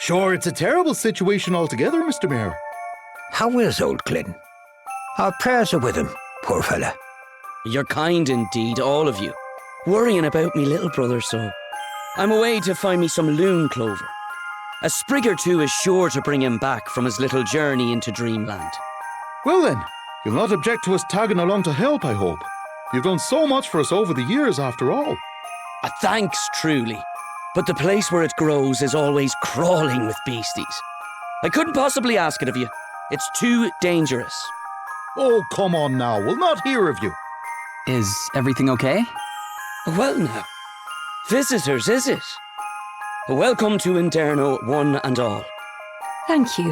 Sure, it's a terrible situation altogether, Mr. Mayor. How is old Glyn? Our prayers are with him, poor fella. You're kind indeed, all of you. Worrying about me little brother so. I'm away to find me some loon clover. A sprig or two is sure to bring him back from his little journey into dreamland. Well then, you'll not object to us tagging along to help, I hope. You've done so much for us over the years, after all. Thanks, truly. But the place where it grows is always crawling with beasties. I couldn't possibly ask it of you. It's too dangerous. Oh, come on now, we'll not hear of you. Is everything okay? Well now, visitors, is it? Welcome to Enderno, one and all. Thank you.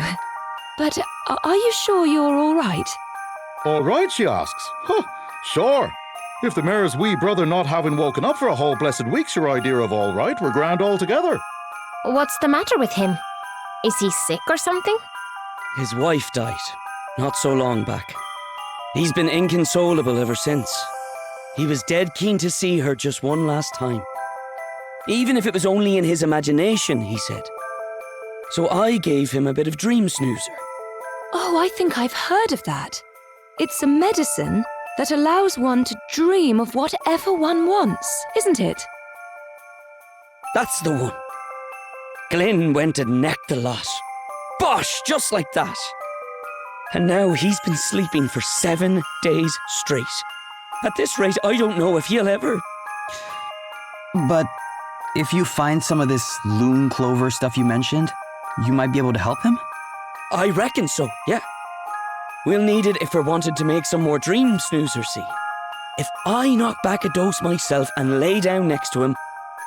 But are you sure you're all right? All right, she asks. Huh, sure. If the mayor's wee brother not having woken up for a whole blessed week's your idea of all right, we're grand altogether. What's the matter with him? Is he sick or something? His wife died, not so long back. He's been inconsolable ever since. He was dead keen to see her just one last time. Even if it was only in his imagination, he said. So I gave him a bit of dream snoozer. Oh, I think I've heard of that. It's a medicine that allows one to dream of whatever one wants, isn't it? That's the one. Glyn went and necked the lot. Bosh, just like that. And now he's been sleeping for 7 days straight. At this rate, I don't know if he'll ever... But if you find some of this loon clover stuff you mentioned, you might be able to help him? I reckon so, yeah. We'll need it if we're wanted to make some more dream snoozers, see. If I knock back a dose myself and lay down next to him,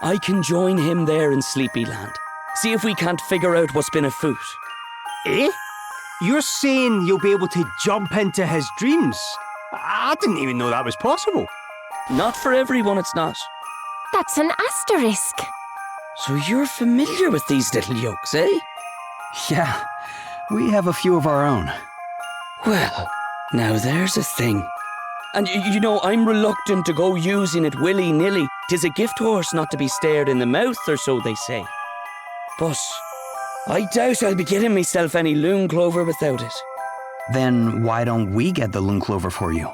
I can join him there in Sleepyland. See if we can't figure out what's been afoot. Eh? You're saying you'll be able to jump into his dreams? I didn't even know that was possible. Not for everyone, it's not. That's an asterisk. So you're familiar with these little yolks, eh? Yeah, we have a few of our own. Well, now there's a thing. And you know, I'm reluctant to go using it willy-nilly. 'Tis a gift horse not to be stared in the mouth, or so they say. But I doubt I'll be getting myself any loon clover without it. Then why don't we get the loon clover for you?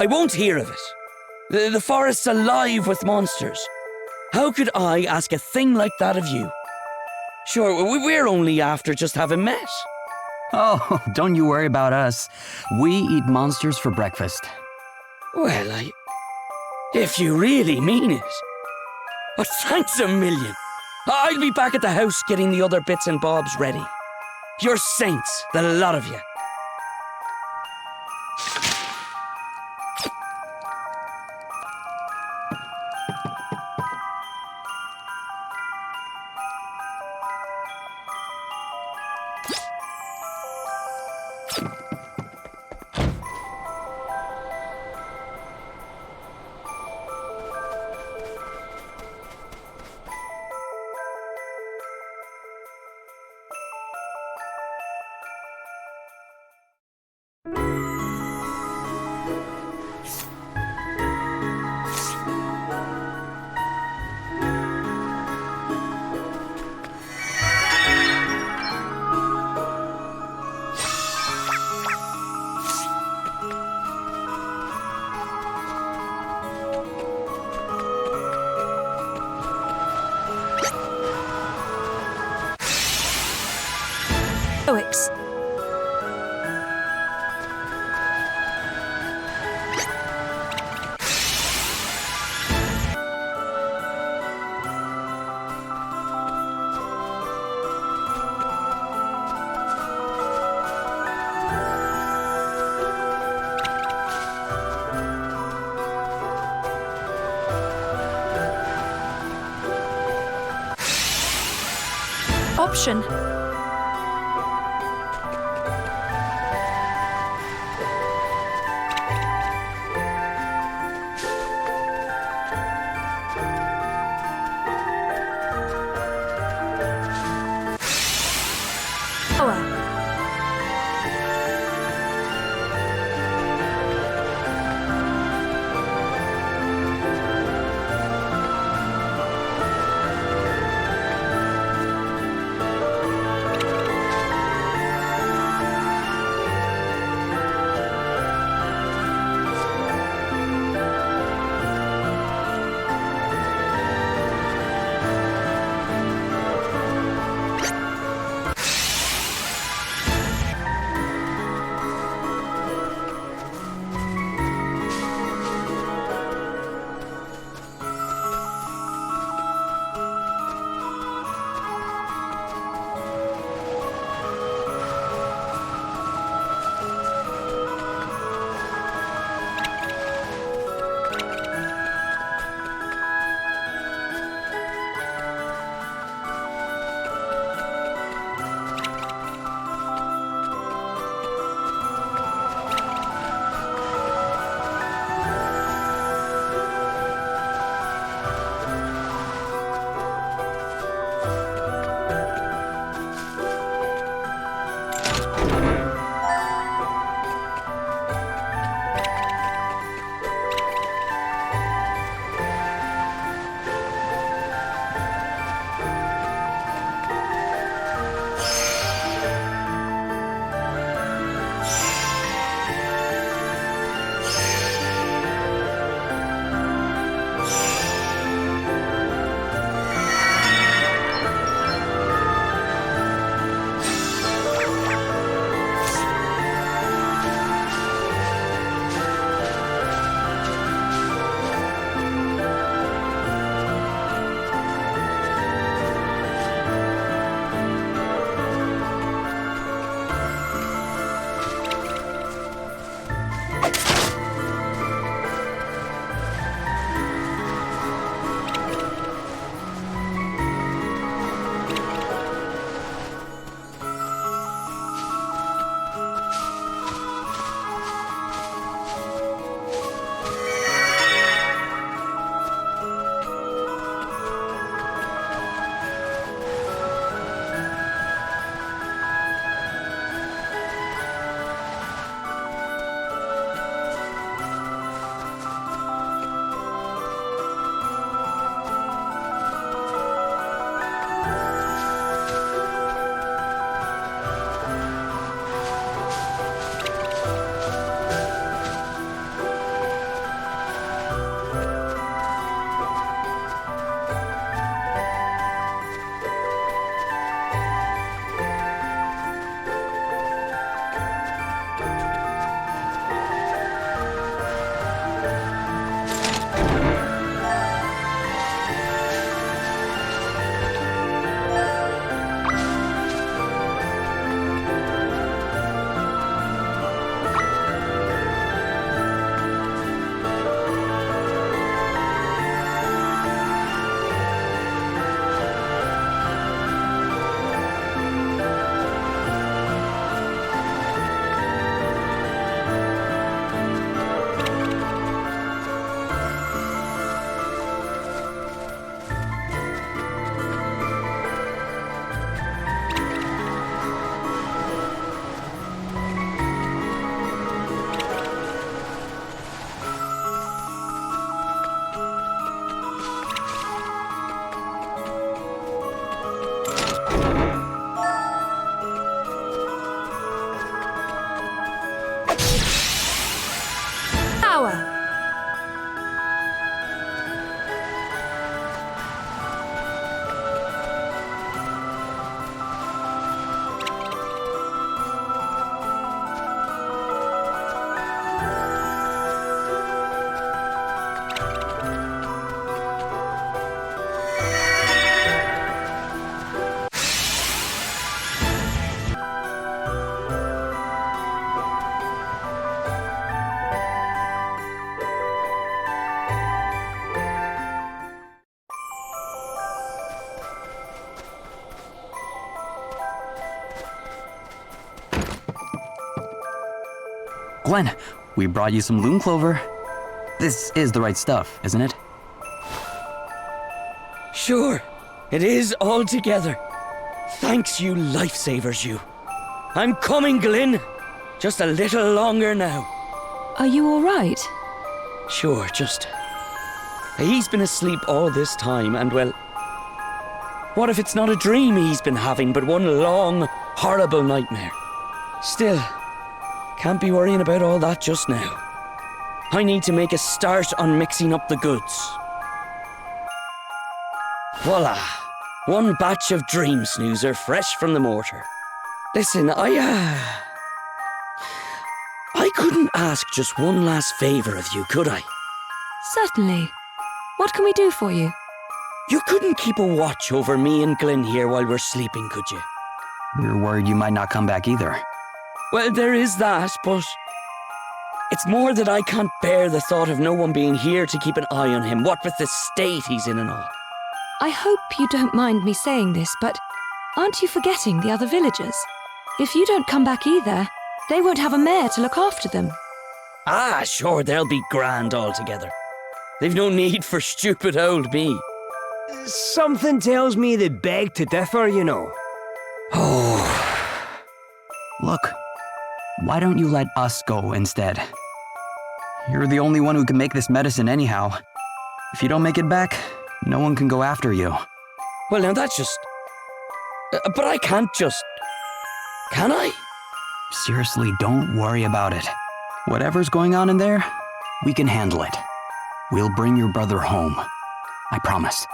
I won't hear of it. The forest's alive with monsters. How could I ask a thing like that of you? Sure, we're only after just having met. Oh, don't you worry about us. We eat monsters for breakfast. Well, if you really mean it. Oh, thanks a million. I'll be back at the house getting the other bits and bobs ready. You're saints, the lot of you. Stoics. Option. power! Glenn, we brought you some loon clover. This is the right stuff, isn't it? Sure, it is all together. Thanks, you lifesavers, you. I'm coming, Glyn. Just a little longer now. Are you all right? Sure, just... He's been asleep all this time, and well... What if it's not a dream he's been having, but one long, horrible nightmare? Still, can't be worrying about all that just now. I need to make a start on mixing up the goods. Voila! One batch of Dream Snoozer fresh from the mortar. Listen, I couldn't ask just one last favour of you, could I? Certainly. What can we do for you? You couldn't keep a watch over me and Glyn here while we're sleeping, could you? We're worried you might not come back either. Well, there is that, but... It's more that I can't bear the thought of no one being here to keep an eye on him, what with the state he's in and all. I hope you don't mind me saying this, but aren't you forgetting the other villagers? If you don't come back either, they won't have a mare to look after them. Ah, sure, they'll be grand altogether. They've no need for stupid old me. Something tells me they beg to differ, you know. Oh, Look, why don't you let us go instead? You're the only one who can make this medicine anyhow. If you don't make it back, no one can go after you. well now that's just... but I can't just... Can I? Seriously, don't worry about it. Whatever's going on in there, we can handle it. We'll bring your brother home. I promise.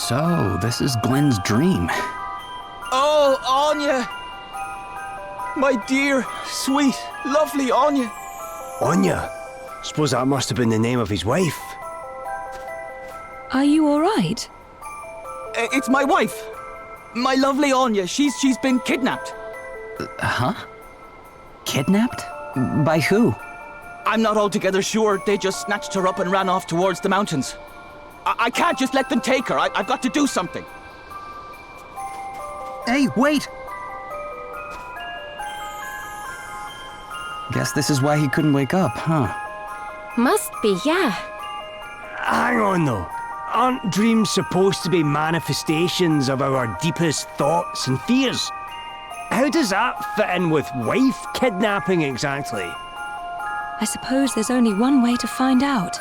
So, this is Glenn's dream. Oh, Anya! My dear, sweet, lovely Anya. Anya? Suppose that must have been the name of his wife. Are you all right? It's my wife. My lovely Anya. She's been kidnapped. Huh? Kidnapped? By who? I'm not altogether sure. They just snatched her up and ran off towards the mountains. I can't just let them take her. I've got to do something. Hey, wait! Guess this is why he couldn't wake up, huh? Must be, yeah. Hang on though. Aren't dreams supposed to be manifestations of our deepest thoughts and fears? How does that fit in with wife kidnapping exactly? I suppose there's only one way to find out.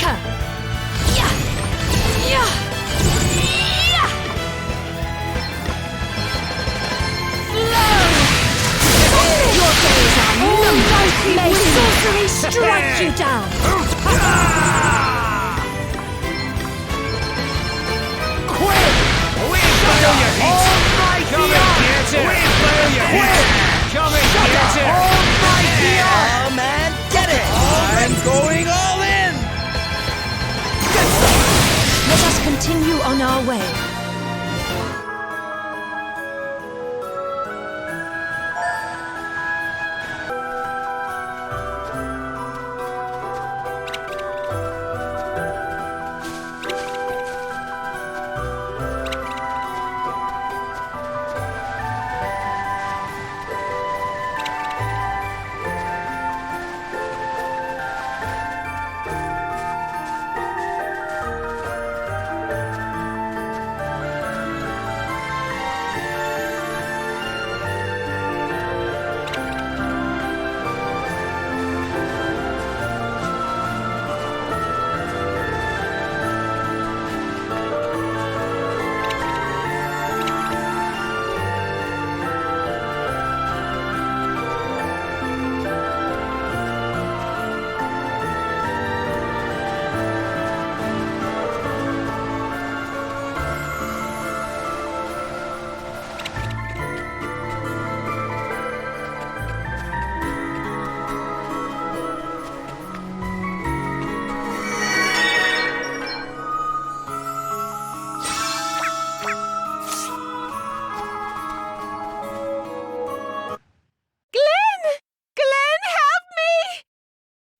Maker! Yeah! Yeah! Yeah! Your days are numbered! May sorcery strike you down! Quick! Whistle your hits! Come and get it! Whistle your hits! Come and get it! Oh, man, get it! I'm going all in! Let us continue on our way.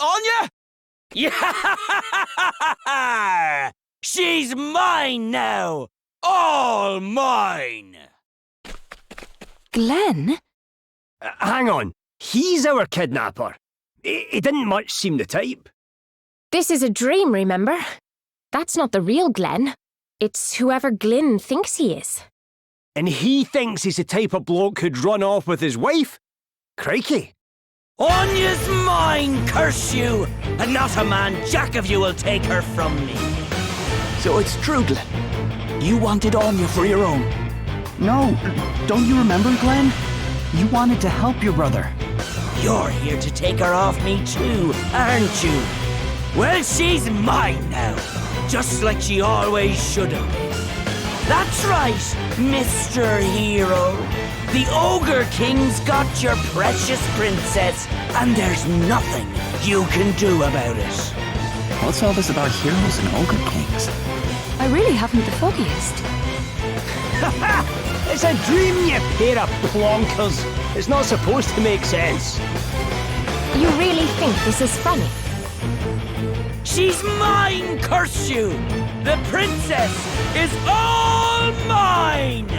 Anya! Yeah! She's mine now! All mine! Glenn? Hang on. He's our kidnapper. He didn't much seem the type. This is a dream, remember? That's not the real Glenn. It's whoever Glyn thinks he is. And he thinks he's the type of bloke who'd run off with his wife? Crikey. Anya's mine, curse you! And not a man jack of you will take her from me. So it's true, Glenn. You wanted Anya for your own. No, don't you remember, Glenn? You wanted to help your brother. You're here to take her off me too, aren't you? Well, she's mine now, just like she always should have been. That's right, Mr. Hero. The Ogre King's got your precious princess, and there's nothing you can do about it. What's all this about heroes and ogre kings? I really haven't the foggiest. It's a dream, you pair of plonkers. It's not supposed to make sense. You really think this is funny? She's mine, curse you! The princess is all mine!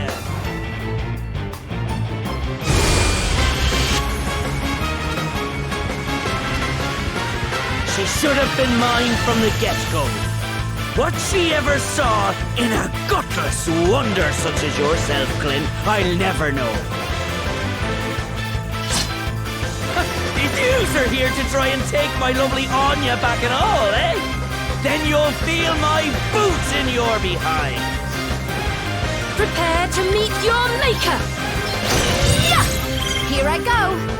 She should have been mine from the get-go. What she ever saw in a gutless wonder such as yourself, Glyn, I'll never know. If yous are here to try and take my lovely Anya back at all, eh? Then you'll feel my boots in your behind. Prepare to meet your maker! Yeah! Here I go!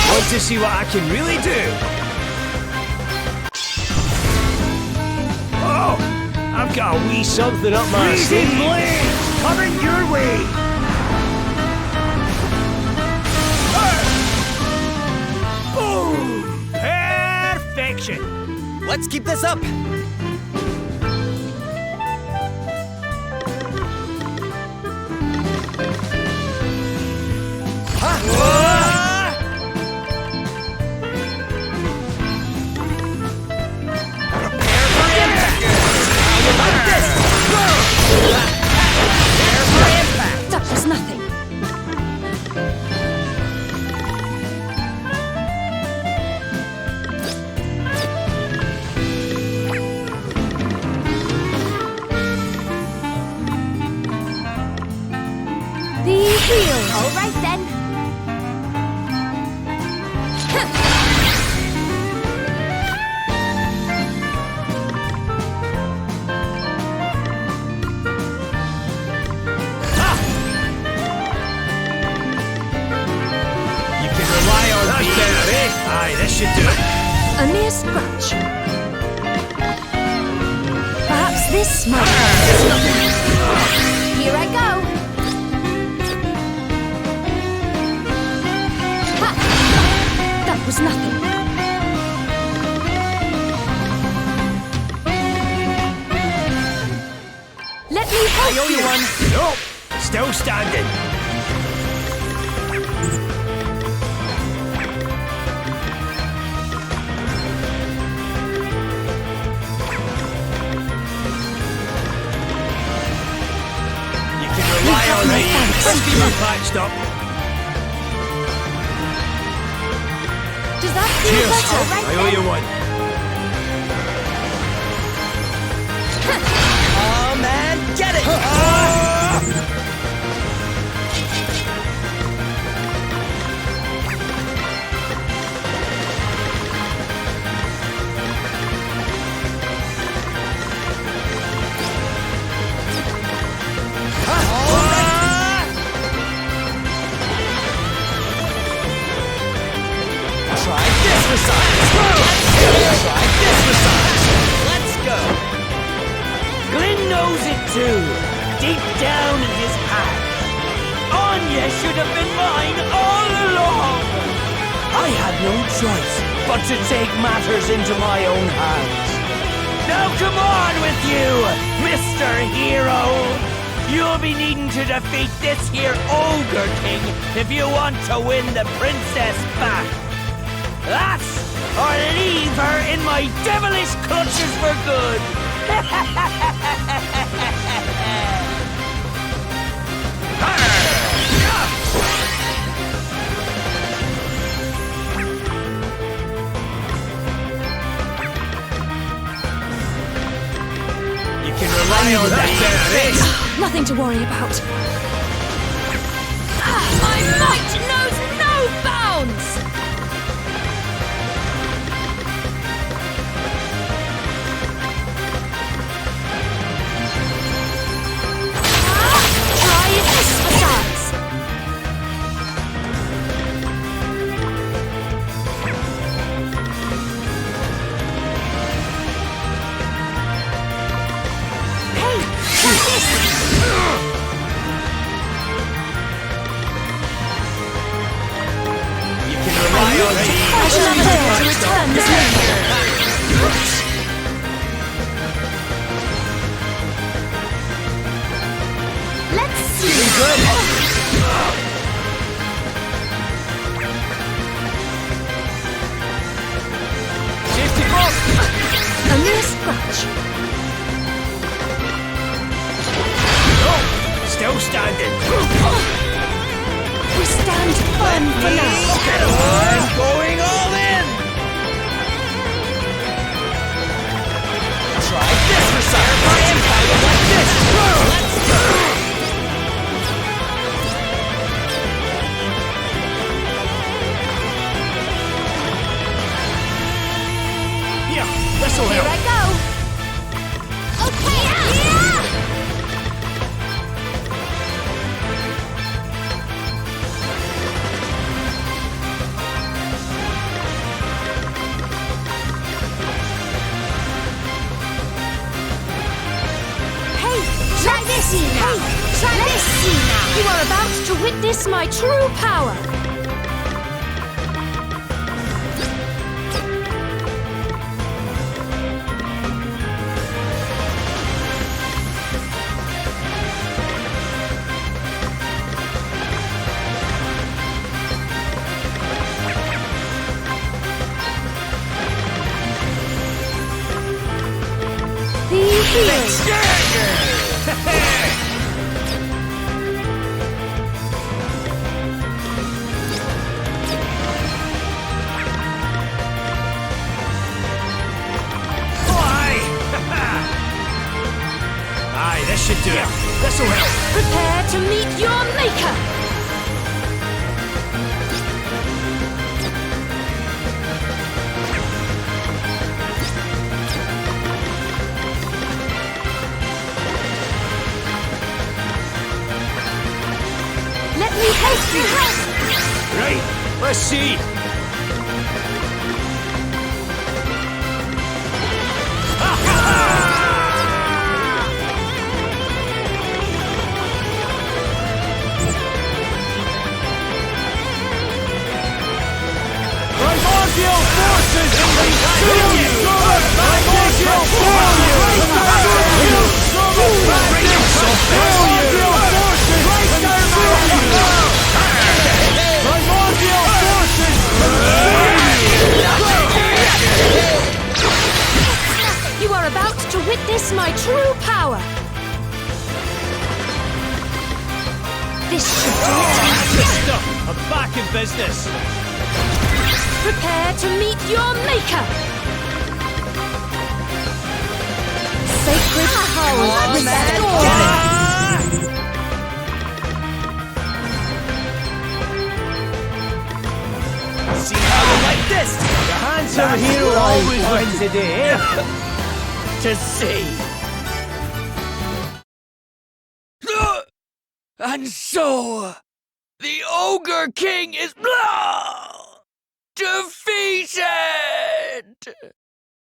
Want to see what I can really do? Oh! I've got a wee something up my sleeve. Freezing blaze! Coming your way! Boom! Perfection! Let's keep this up. That was nothing. do it. A mere scratch. Perhaps this might help. Here I go. Ha! That was nothing. Let me help I owe you one. Nope. Still standing. You can rely on me. Let's keep her patched up. Does that feel Cheers. better right I owe you one. Oh man, get it! Try this for science! Try this for science! Let's go! Glyn knows it too, deep down in his heart. Anya should have been mine all along. I had no choice but to take matters into my own hands. Now come on with you, Mr. Hero. You'll be needing to defeat this here Ogre King if you want to win the princess back. That, or leave her in my devilish clutches for good. You can rely on that. Nothing to worry about. My might knows no bounds! Try this for size! Hey, try this! You can rely on me. I shall have a to return this later. Let's see. A mere scratch. Still standing. We stand firm for now. I'm going all in! Try this for sire by empire like this! Let's go! Yeah, this'll Here help. I go. Okay, yeah! Hey, try this now. Try this now. You are about to witness my true power. The healing. Aye, this should do it. This'll help. Prepare to meet your maker. Let me help you. Right, let's see. Face my true power! This should do it. I'm back in business. Prepare to meet your maker! Sacred power restored! See how you like this? The handsome hero always wins the day, eh? To see. And so, the Ogre King is defeated!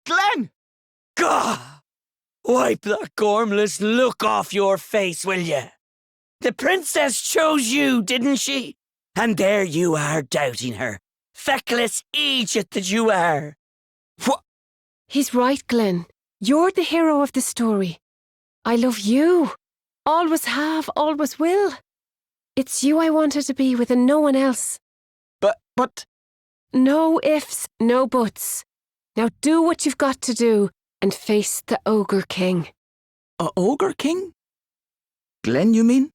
Glenn! Gah! Wipe that gormless look off your face, will you? The princess chose you, didn't she? And there you are doubting her. Feckless Egypt that you are. What? He's right, Glenn. You're the hero of the story. I love you. Always have, always will. It's you I wanted to be with and no one else. But... No ifs, no buts. Now do what you've got to do and face the Ogre King. Ogre King? Glenn, you mean?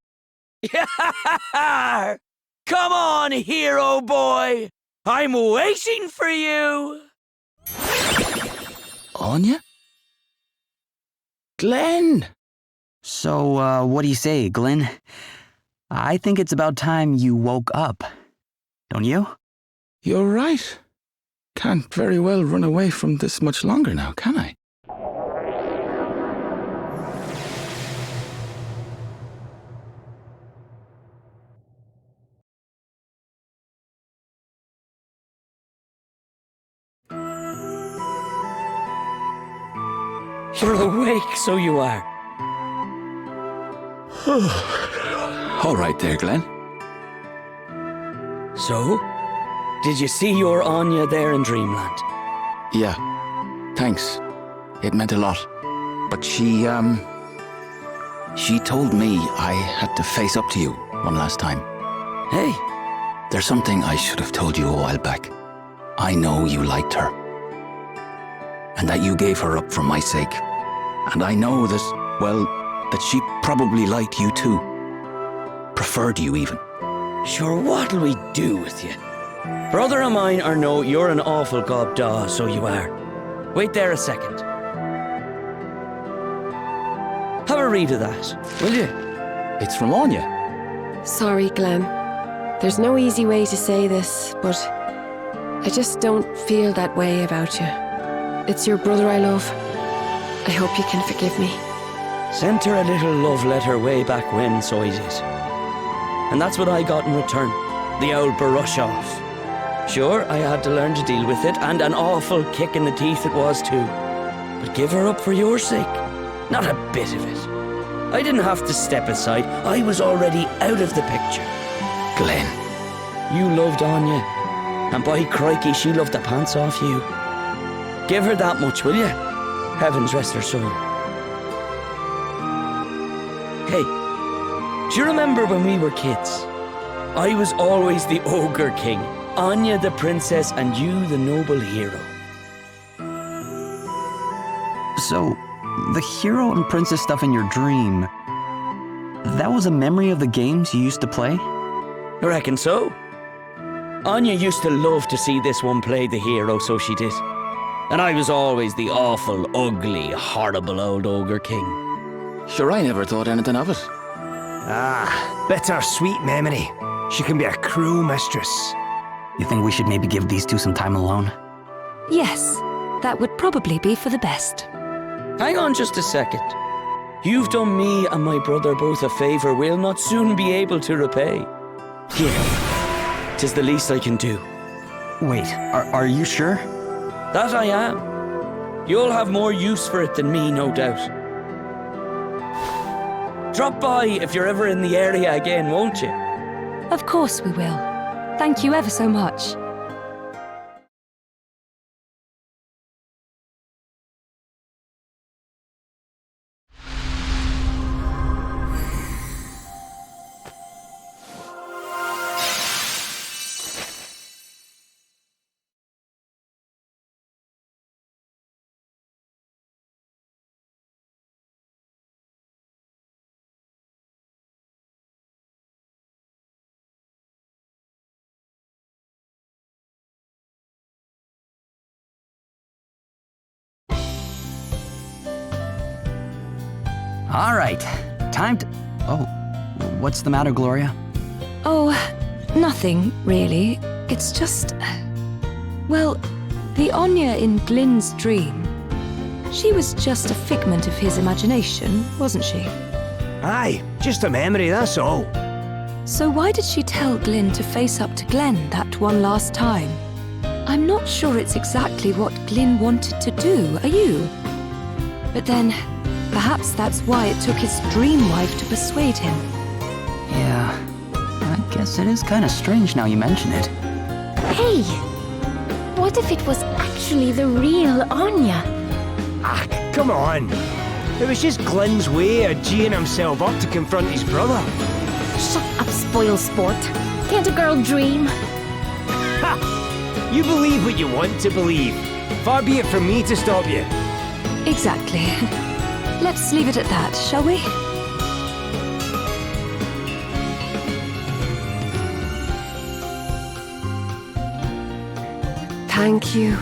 Come on, hero boy! I'm waiting for you! Anya? Glenn! So, what do you say, Glenn? I think it's about time you woke up. Don't you? You're right. Can't very well run away from this much longer now, can I? You're awake, so you are. All right there, Glenn. So? Did you see your Anya there in Dreamland? Yeah, thanks. It meant a lot. But she told me I had to face up to you one last time. Hey. There's something I should have told you a while back. I know you liked her. And that you gave her up for my sake. And I know that, well, that she probably liked you too. Preferred you even. Sure, what'll we do with you? Brother of mine or no, you're an awful gobdaw, so you are. Wait there a second. Have a read of that, will you? It's from Anya. Sorry, Glenn. There's no easy way to say this, but I just don't feel that way about you. It's your brother I love. I hope you can forgive me. Sent her a little love letter way back when, so I did. And that's what I got in return. The old brush off. Sure, I had to learn to deal with it, and an awful kick in the teeth it was too. But give her up for your sake. Not a bit of it. I didn't have to step aside. I was already out of the picture. Glenn. You loved Anya. And by crikey, she loved the pants off you. Give her that much, will you? Heavens rest her soul. Hey, do you remember when we were kids? I was always the Ogre King, Anya the princess, and you the noble hero. So, the hero and princess stuff in your dream, that was a memory of the games you used to play? I reckon so. Anya used to love to see this one play the hero, so she did. And I was always the awful, ugly, horrible old Ogre King. Sure, I never thought anything of it. Ah, bittersweet memory. She can be a cruel mistress. You think we should maybe give these two some time alone? Yes, that would probably be for the best. Hang on just a second. You've done me and my brother both a favour we'll not soon be able to repay. Here, 'tis the least I can do. Wait, are you sure? That I am. You'll have more use for it than me, no doubt. Drop by if you're ever in the area again, won't you? Of course we will. Thank you ever so much. All right, time to... Oh, what's the matter, Gloria? Oh, nothing, really. It's just... Well, the Anya in Glyn's dream. She was just a figment of his imagination, wasn't she? Aye, just a memory, that's all. So why did she tell Glyn to face up to Glenn that one last time? I'm not sure it's exactly what Glyn wanted to do, are you? But then, perhaps that's why it took his dream wife to persuade him. Yeah, I guess it is kind of strange now you mention it. Hey! What if it was actually the real Anya? Ah, come on. It was just Glyn's way of geeing himself up to confront his brother. Shut up, spoil sport. Can't a girl dream? Ha! You believe what you want to believe. Far be it from me to stop you. Exactly. Let's leave it at that, shall we? Thank you.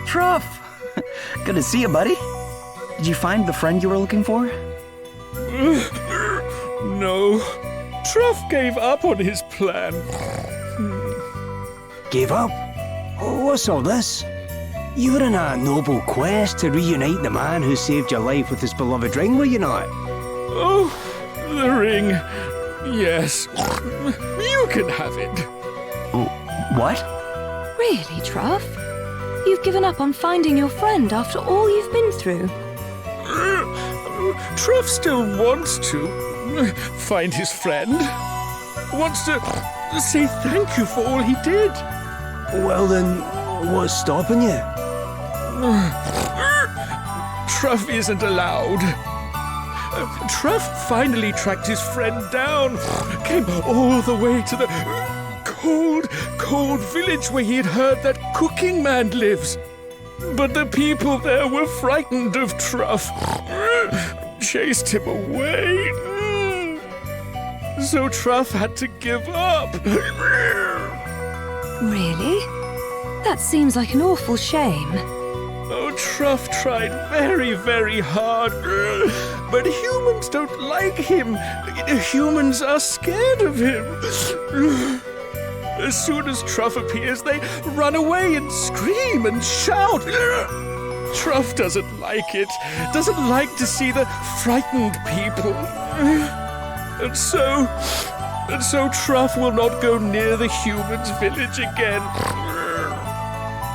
Truff! Good to see you, buddy. Did you find the friend you were looking for? No. Truff gave up on his plan. Gave up? What's all this? You were on a noble quest to reunite the man who saved your life with his beloved ring, were you not? Oh, the ring. Yes. You can have it. What? Really, Truff? You've given up on finding your friend after all you've been through? Truff still wants to find his friend. Wants to say thank you for all he did. Well then, what's stopping you? Truff isn't allowed. Truff finally tracked his friend down. Came all the way to the cold village where he had heard that cooking man lives. But the people there were frightened of Truff. Chased him away. So Truff had to give up. Really? That seems like an awful shame. Oh, Truff tried very, very hard. But humans don't like him. Humans are scared of him. As soon as Truff appears, they run away and scream and shout. Truff doesn't like it. Doesn't like to see the frightened people. And so Truff will not go near the humans' village again.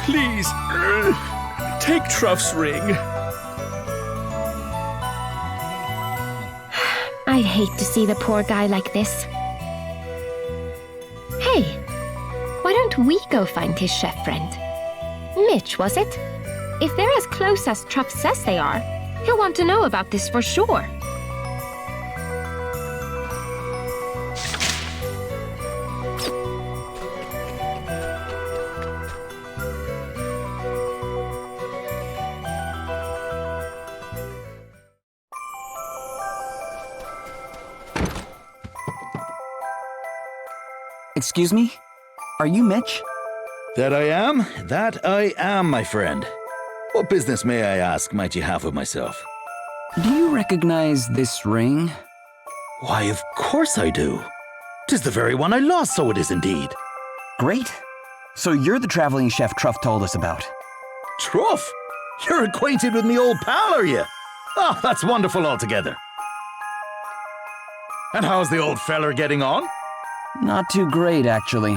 Please, take Truff's ring. I'd hate to see the poor guy like this. Hey, why don't we go find his chef friend? Mitch, was it? If they're as close as Truff says they are, he'll want to know about this for sure. Excuse me? Are you Mitch? That I am, my friend. What business, may I ask, might you have with myself? Do you recognize this ring? Why, of course I do. 'Tis the very one I lost, so it is indeed. Great. So you're the traveling chef Truff told us about. Truff? You're acquainted with me old pal, are you? Oh, that's wonderful altogether. And how's the old feller getting on? Not too great, actually.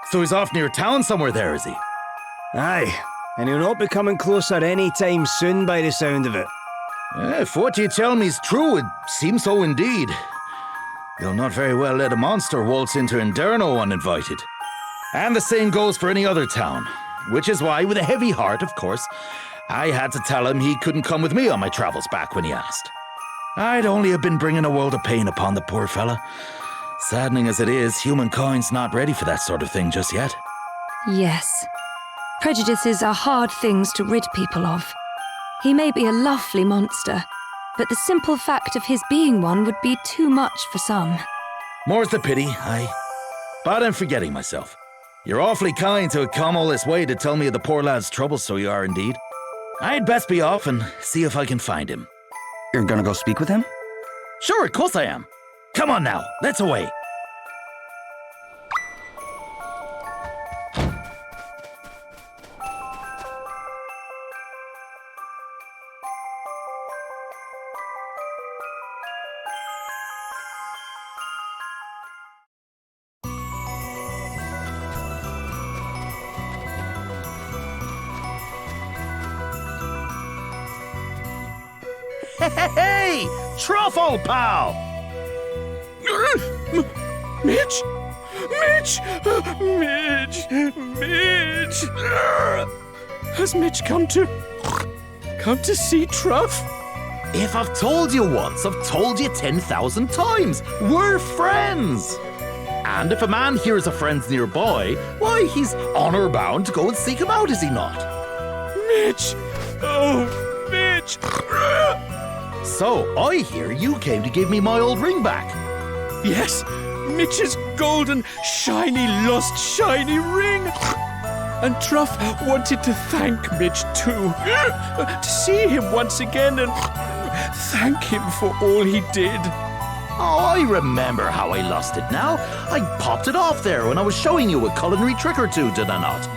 So he's off near town somewhere there, is he? Aye, and he'll not be coming closer any time soon by the sound of it. If what you tell me's true, it seems so indeed. You'll not very well let a monster waltz into Enderno uninvited. And the same goes for any other town. Which is why, with a heavy heart, of course, I had to tell him he couldn't come with me on my travels back when he asked. I'd only have been bringing a world of pain upon the poor fella. Saddening as it is, humankind's not ready for that sort of thing just yet. Yes. Prejudices are hard things to rid people of. He may be a lovely monster, but the simple fact of his being one would be too much for some. More's the pity, aye. But I'm forgetting myself. You're awfully kind to have come all this way to tell me of the poor lad's troubles, so you are indeed. I'd best be off and see if I can find him. You're gonna go speak with him? Sure, of course I am. Come on now, let's away. Hey! Truff, old pal! Mitch! Mitch! Mitch! Has Mitch come to see Truff? If I've told you once, I've told you 10,000 times. We're friends! And if a man hears a friend's nearby, why, he's honor bound to go and seek him out, is he not? Mitch! Oh, Mitch! So, I hear you came to give me my old ring back. Yes, Mitch's golden, shiny, lost, shiny ring. And Truff wanted to thank Mitch too. To see him once again and thank him for all he did. Oh, I remember how I lost it now. I popped it off there when I was showing you a culinary trick or two, did I not?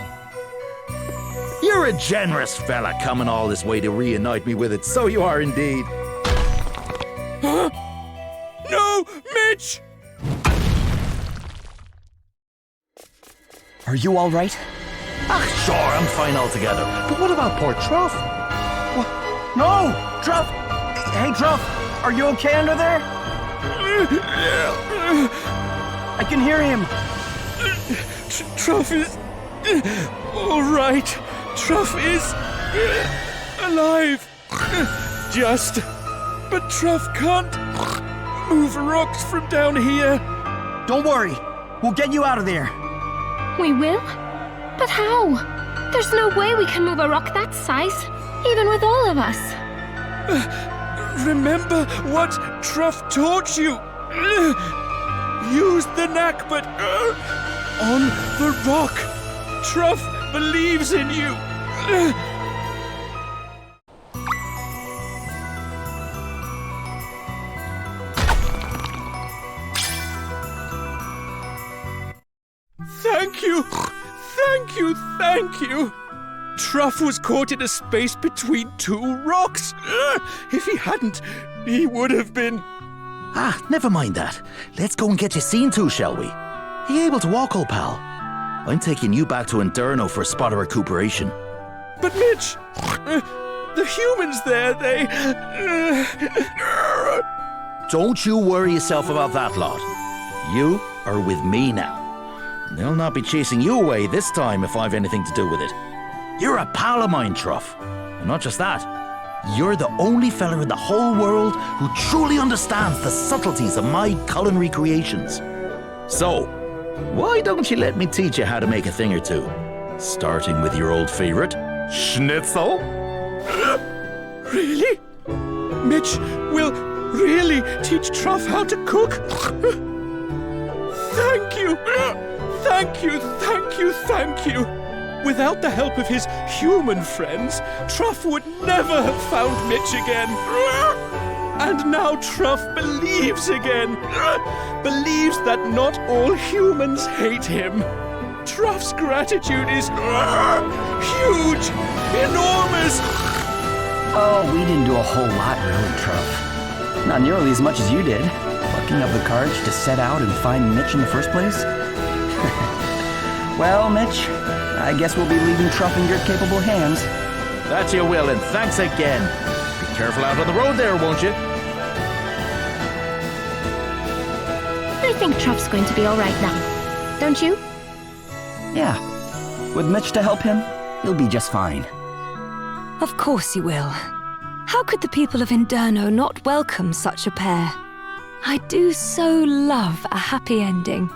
You're a generous fella coming all this way to reunite me with it, so you are indeed. Huh? No, Mitch! Are you all right? Ah, sure, I'm fine altogether. But what about poor Truff? No! Truff! Hey, Truff! Are you okay under there? I can hear him. Truff is all right. Truff is alive. Just. But Truff can't move rocks from down here. Don't worry. We'll get you out of there. We will? But how? There's no way we can move a rock that size, even with all of us. Remember what Truff taught you. Use the knack, but on the rock. Truff believes in you. Thank you! Thank you! Thank you! Truff was caught in a space between two rocks. If he hadn't, he would have been... Ah, never mind that. Let's go and get you seen to, shall we? Are you able to walk, old pal? I'm taking you back to Enderno for a spot of recuperation. But Mitch, The humans there, they... Don't you worry yourself about that lot. You are with me now. They'll not be chasing you away this time if I've anything to do with it. You're a pal of mine, Truff. And not just that, you're the only fella in the whole world who truly understands the subtleties of my culinary creations. So, why don't you let me teach you how to make a thing or two? Starting with your old favorite, schnitzel. Really? Mitch will really teach Truff how to cook? Thank you! Thank you, thank you, thank you! Without the help of his human friends, Truff would never have found Mitch again. And now Truff believes again. Believes that not all humans hate him. Truff's gratitude is huge, enormous. Oh, we didn't do a whole lot, really, Truff. Not nearly as much as you did. Plucking up the courage to set out and find Mitch in the first place. Well, Mitch, I guess we'll be leaving Truff in your capable hands. That you will, and thanks again. Be careful out on the road there, won't you? I think Truff's going to be all right now. Don't you? Yeah. With Mitch to help him, he'll be just fine. Of course he will. How could the people of Enderno not welcome such a pair? I do so love a happy ending.